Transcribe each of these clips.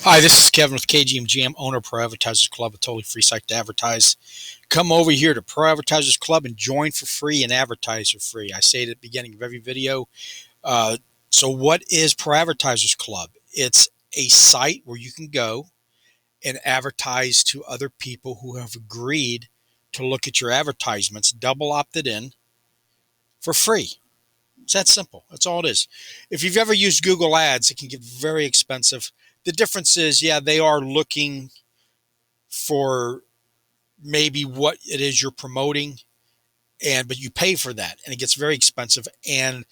Hi, this is Kevin with KGMGM, owner of ProAdvertisersClub, a totally free site to advertise. Come over here to ProAdvertisersClub and join for free and advertise for free. I say it at the beginning of every video. So what is ProAdvertisersClub? It's a site where you can go and advertise to other people who have agreed to look at your advertisements, double opted in for free. It's that simple. That's all it is. If you've ever used Google Ads, it can get very expensive. The difference is, yeah, they are looking for maybe what it is you're promoting, but you pay for that, and it gets very expensive. And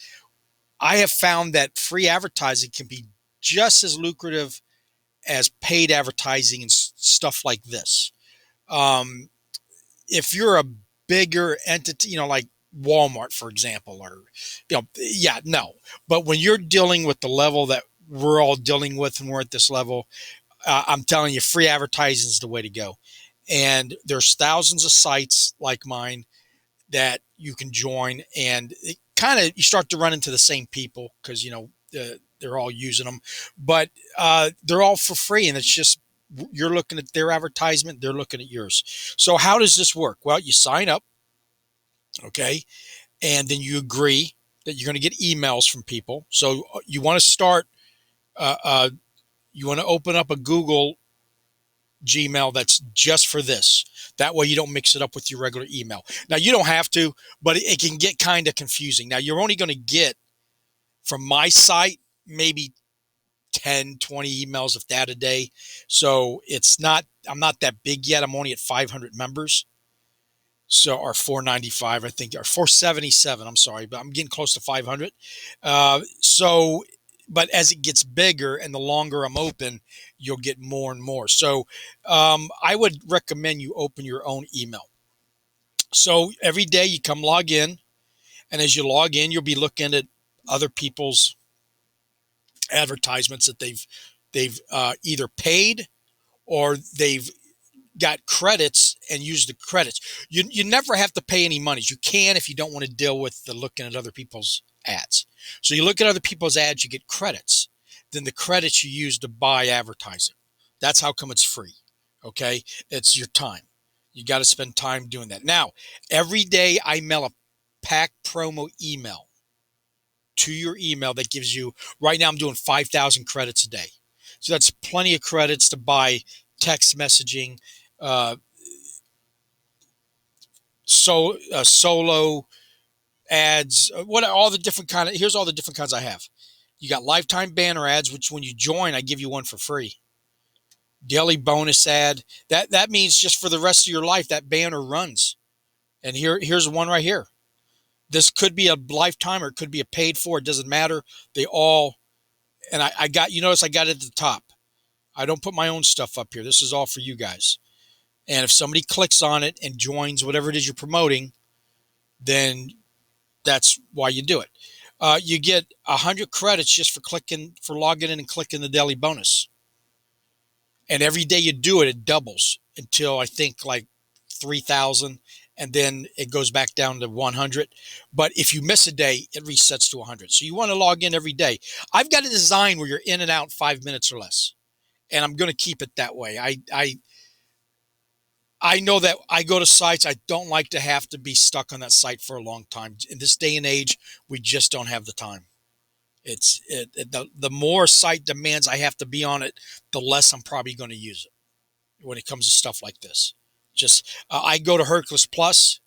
I have found that free advertising can be just as lucrative as paid advertising and stuff like this. If you're a bigger entity, like Walmart, for example, or, yeah, no. But when you're dealing with the level that we're all dealing with and we're at this level, I'm telling you, free advertising is the way to go. And there's thousands of sites like mine that you can join, and it kind of, you start to run into the same people because, they're all using them, but they're all for free. And it's just, you're looking at their advertisement, they're looking at yours. So how does this work? Well, you sign up, okay, and then you agree that you're going to get emails from people. So you want to start, you want to open up a Google Gmail that's just for this. That way you don't mix it up with your regular email. Now, you don't have to, but it can get kind of confusing. Now, you're only going to get from my site maybe 10, 20 emails, if that, a day. So I'm not that big yet. I'm only at 500 members. So, or 495, I think, or 477. I'm sorry, but I'm getting close to 500. But as it gets bigger and the longer I'm open, you'll get more and more. So I would recommend you open your own email. So every day you come log in, and as you log in, you'll be looking at other people's advertisements that they've either paid or they've got credits and use the credits. You never have to pay any money. You can if you don't want to deal with the looking at other people's ads. So you look at other people's ads, you get credits. Then the credits you use to buy advertising. That's how come it's free. Okay? It's your time. You got to spend time doing that. Now, every day I mail a pack promo email to your email that gives you, right now I'm doing 5,000 credits a day. So that's plenty of credits to buy text messaging, solo ads, all the different here's all the different kinds I have. You got lifetime banner ads, which when you join, I give you one for free. Daily bonus ad. That means just for the rest of your life, that banner runs. And here's one right here. This could be a lifetime or it could be a paid for. It doesn't matter. They all, and I got, you notice I got it at the top. I don't put my own stuff up here. This is all for you guys. And if somebody clicks on it and joins whatever it is you're promoting, then that's why you do it. You get 100 credits just for logging in and clicking the daily bonus. And every day you do it, it doubles until I think like 3,000, and then it goes back down to 100. But if you miss a day, it resets to 100. So you want to log in every day. I've got a design where you're in and out 5 minutes or less, and I'm going to keep it that way. I know that I go to sites, I don't like to have to be stuck on that site for a long time. In this day and age, we just don't have the time. The more site demands I have to be on it, the less I'm probably going to use it when it comes to stuff like this. I go to Hercules Plus,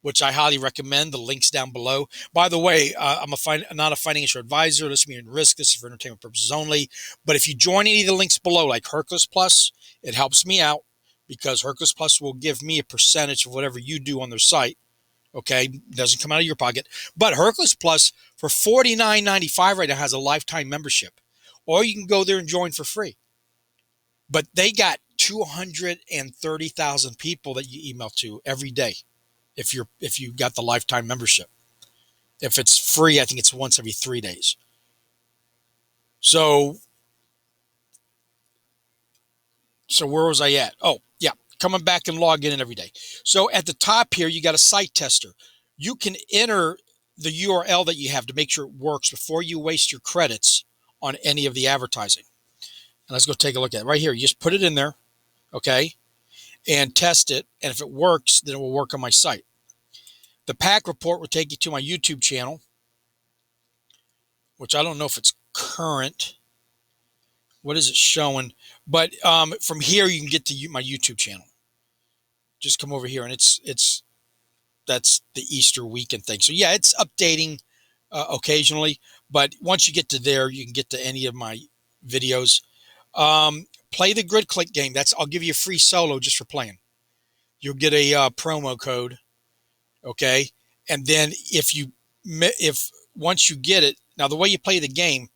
which I highly recommend. The link's down below. By the way, I'm not a financial advisor. This is in risk. This is for entertainment purposes only. But if you join any of the links below, like Hercules Plus, it helps me out because Hercules Plus will give me a percentage of whatever you do on their site. Okay, doesn't come out of your pocket. But Hercules Plus for $49.95 right now has a lifetime membership, or you can go there and join for free. But they got 230,000 people that you email to every day if you got the lifetime membership. If it's free, I think it's once every 3 days. So where was I at? Oh, yeah, coming back and log in every day. So at the top here, you got a site tester. You can enter the URL that you have to make sure it works before you waste your credits on any of the advertising. And let's go take a look at it right here. You just put it in there, okay, and test it. And if it works, then it will work on my site. The pack report will take you to my YouTube channel, which I don't know if it's current. What is it showing? But from here, you can get to my YouTube channel. Just come over here, and that's the Easter weekend thing. So yeah, it's updating occasionally. But once you get to there, you can get to any of my videos. Play the grid click game. I'll give you a free solo just for playing. You'll get a promo code, okay? And then if once you get it, now the way you play the game,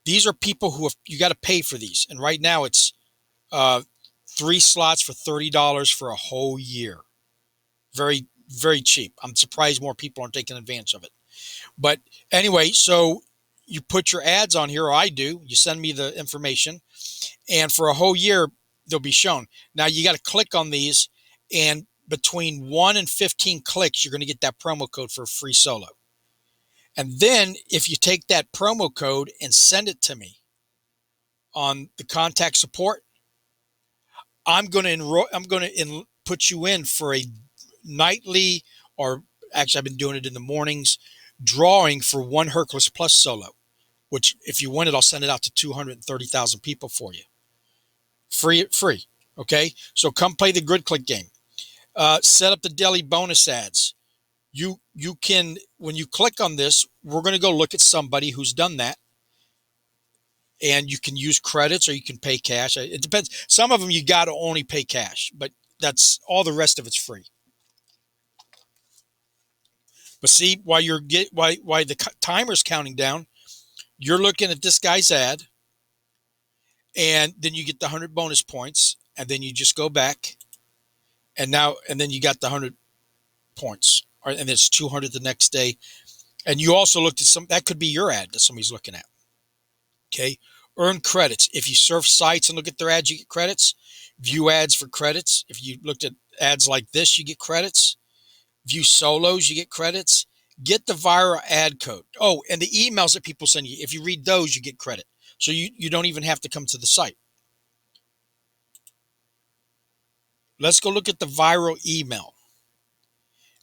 these are people you got to pay for these. And right now it's 3 slots for $30 for a whole year. Very, very cheap. I'm surprised more people aren't taking advantage of it. But anyway, so you put your ads on here, or I do. You send me the information, and for a whole year, they'll be shown. Now you got to click on these, and between 1 and 15 clicks, you're going to get that promo code for a free solo. And then if you take that promo code and send it to me on the contact support, I'm going to put you in for a nightly, or actually I've been doing it in the mornings, drawing for one Hercules Plus solo, which if you win it, I'll send it out to 230,000 people for you. Free. Okay. So come play the grid click game. Set up the daily bonus ads. You can, when you click on this, we're going to go look at somebody who's done that. And you can use credits or you can pay cash. It depends. Some of them you got to only pay cash, but that's all. The rest of it's free. But see, while the timer's counting down, you're looking at this guy's ad, and then you get the 100 bonus points, and then you just go back, and then you got the 100 points, and it's 200 the next day. And you also looked at that could be your ad that somebody's looking at. Okay. Earn credits. If you surf sites and look at their ads, you get credits. View ads for credits. If you looked at ads like this, you get credits. View solos, you get credits. Get the viral ad code. Oh, and the emails that people send you. If you read those, you get credit. So you don't even have to come to the site. Let's go look at the viral email.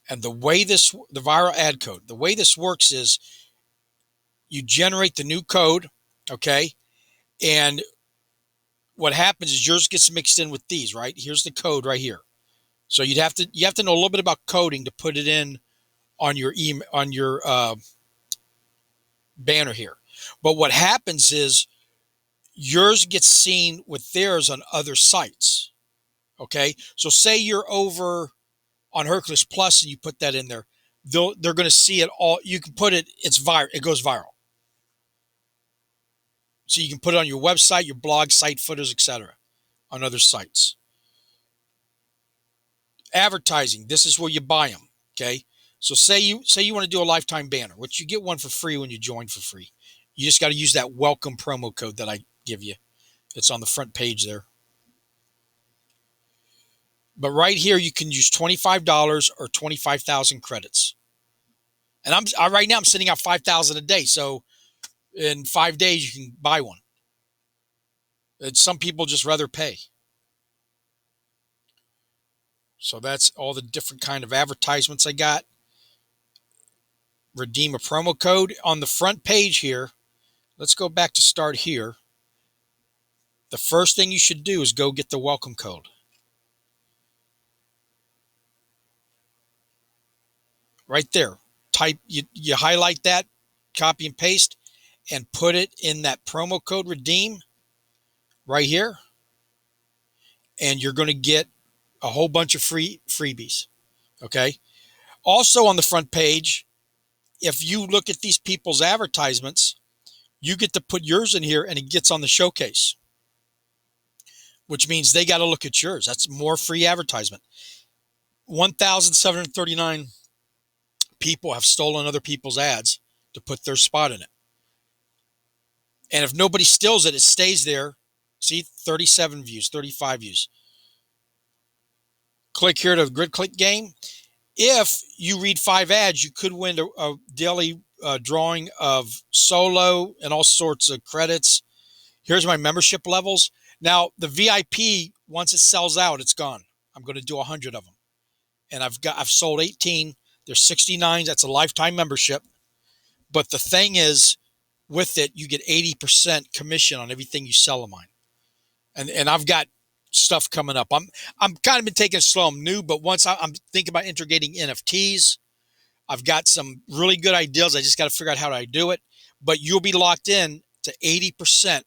And the viral ad code, the way this works is you generate the new code, okay? And what happens is yours gets mixed in with these, right? Here's the code right here. So you have to know a little bit about coding to put it in on your banner here. But what happens is yours gets seen with theirs on other sites. Okay? So say you're over on Hercules Plus and you put that in there, they're going to see it all. You can put it, it goes viral. So you can put it on your website, your blog, site footers, etc., on other sites. Advertising, this is where you buy them. Okay? So say you want to do a lifetime banner, which you get one for free when you join for free. You just got to use that welcome promo code that I give you. It's on the front page there. But right here, you can use $25 or 25,000 credits. And right now I'm sending out 5,000 a day. So in 5 days, you can buy one. And some people just rather pay. So that's all the different kind of advertisements I got. Redeem a promo code on the front page here. Let's go back to start here. The first thing you should do is go get the welcome code. Right there. You highlight that, copy and paste, and put it in that promo code redeem right here. And you're going to get a whole bunch of freebies. Okay. Also on the front page, if you look at these people's advertisements, you get to put yours in here and it gets on the showcase, which means they got to look at yours. That's more free advertisement. 1,739 people have stolen other people's ads to put their spot in it. And if nobody steals it, it stays there. See, 37 views, 35 views. Click here to grid click game. If you read 5 ads, you could win a daily drawing of solo and all sorts of credits. Here's my membership levels. Now the VIP, once it sells out, it's gone. I'm going to do 100 of them, and I've sold 18. There's 69s. That's a lifetime membership. But the thing is, with it, you get 80% commission on everything you sell of mine. And I've got stuff coming up. I'm kind of been taking it slow. I'm new, but once I'm thinking about integrating NFTs, I've got some really good ideas. I just got to figure out how I do it. But you'll be locked in to 80%.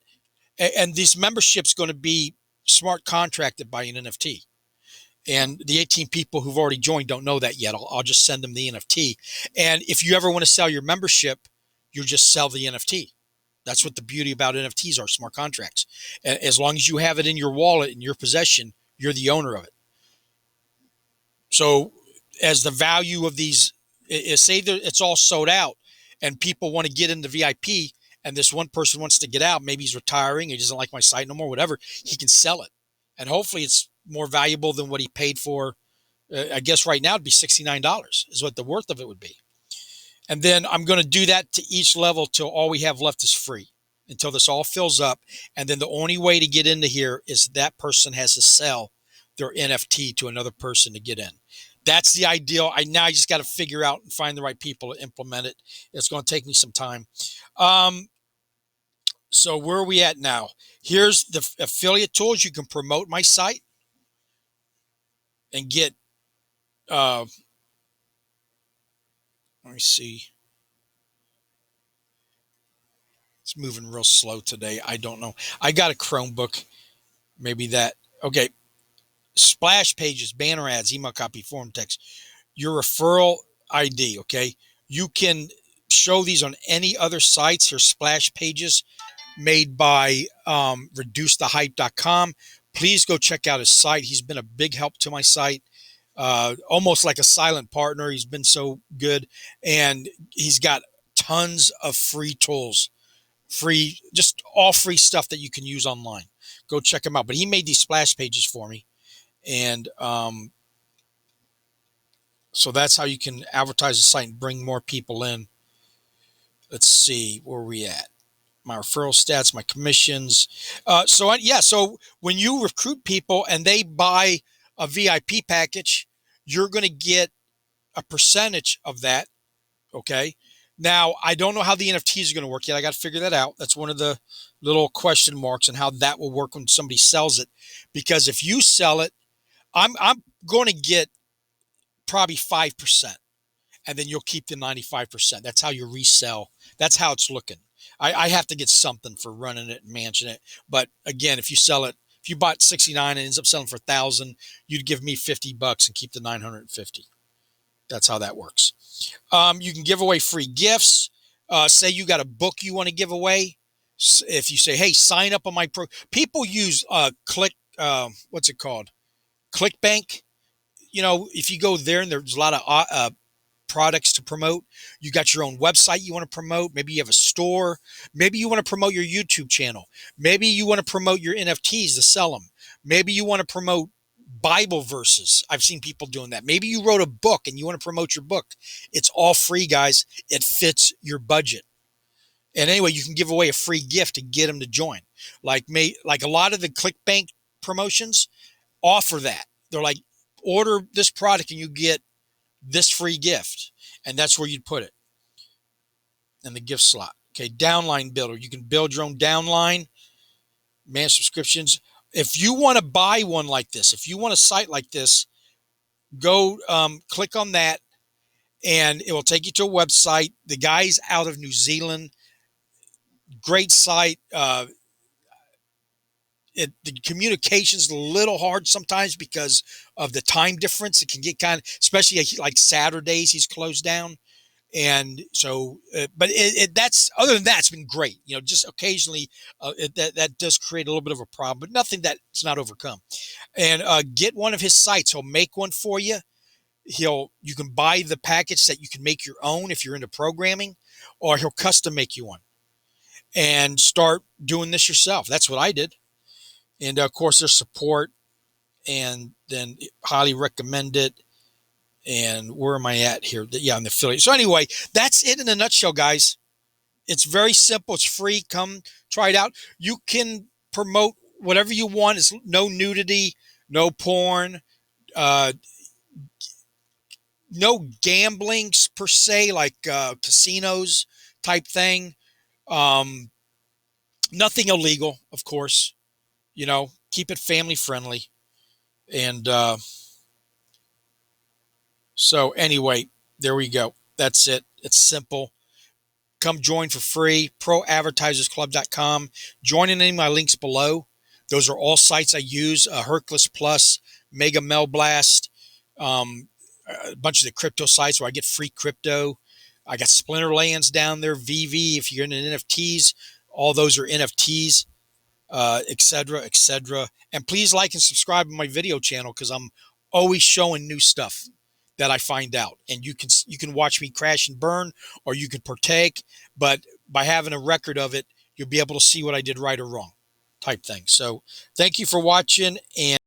And these memberships going to be smart contracted by an NFT. And the 18 people who've already joined don't know that yet. I'll just send them the NFT. And if you ever want to sell your membership, you just sell the NFT. That's what the beauty about NFTs are, smart contracts. As long as you have it in your wallet, in your possession, you're the owner of it. So as the value of these, say that it's all sold out and people want to get into VIP and this one person wants to get out, maybe he's retiring, he doesn't like my site no more, whatever, he can sell it. And hopefully it's more valuable than what he paid for. I guess right now it'd be $69 is what the worth of it would be. And then I'm going to do that to each level till all we have left is free, until this all fills up. And then the only way to get into here is that person has to sell their NFT to another person to get in. That's the ideal. I just got to figure out and find the right people to implement it. It's going to take me some time. So where are we at now? Here's the affiliate tools. You can promote my site and get, let me see. It's moving real slow today. I don't know. I got a Chromebook. Maybe that. Okay. Splash pages, banner ads, email copy, form text. Your referral ID. Okay. You can show these on any other sites. Here's splash pages made by reducethehype.com. Please go check out his site. He's been a big help to my site. Almost like a silent partner. He's been so good. And he's got tons of free tools. Free, just all free stuff that you can use online. Go check him out. But he made these splash pages for me. And so that's how you can advertise the site and bring more people in. Let's see, where are we at? My referral stats, my commissions. So when you recruit people and they buy a VIP package, you're going to get a percentage of that. Okay. Now, I don't know how the NFTs are going to work yet. I got to figure that out. That's one of the little question marks on how that will work when somebody sells it. Because if you sell it, I'm going to get probably 5%, and then you'll keep the 95%. That's how you resell. That's how it's looking. I have to get something for running it and managing it. But again, if you sell it, if you bought 69 and ends up selling for 1,000, you'd give me $50 and keep the 950. That's how that works. You can give away free gifts. Say you got a book you want to give away. If you say, hey, sign up on my people use what's it called? ClickBank. You know, if you go there and there's a lot of products to promote, you got your own website you want to promote. Maybe you have a store. Maybe you want to promote your YouTube channel. Maybe you want to promote your NFTs to sell them. Maybe you want to promote Bible verses. I've seen people doing that. Maybe you wrote a book and you want to promote your book. It's all free, guys. It fits your budget. And anyway, you can give away a free gift to get them to join. Like a lot of the ClickBank promotions offer that. They're like, order this product and you get this free gift. And that's where you'd put it in the gift slot. Okay. Downline Builder. You can build your own downline, manage subscriptions. If you want to buy one like this, if you want a site like this, go click on that and it will take you to a website. The guy's out of New Zealand. Great site. The communication's a little hard sometimes because of the time difference. It can get kind of, especially like Saturdays, he's closed down. And so, but that's, other than that, it's been great. You know, just occasionally that does create a little bit of a problem, but nothing that's not overcome. And get one of his sites. He'll make one for you. You can buy the package that you can make your own if you're into programming, or he'll custom make you one and start doing this yourself. That's what I did. And of course, there's support, and then highly recommend it. And where am I at here? Yeah, I'm the affiliate. So anyway, that's it in a nutshell, guys. It's very simple. It's free. Come Try it out. You can promote whatever you want. It's no nudity, no porn, uh, no gambling per se, like casinos type thing. Um, Nothing illegal, of course. Keep it family friendly. And so, anyway, there we go. That's it. It's simple. Come join for free. ProAdvertisersClub.com. Join in any of my links below. Those are all sites I use. Hercules Plus, Mega Mail Blast, a bunch of the crypto sites where I get free crypto. I got Splinterlands down there, VV. If you're into NFTs, all those are NFTs, etc., etc. And please like and subscribe to my video channel because I'm always showing new stuff that I find out. And you can watch me crash and burn, or you could partake. But by having a record of it, you'll be able to see what I did right or wrong, type thing. So thank you for watching. And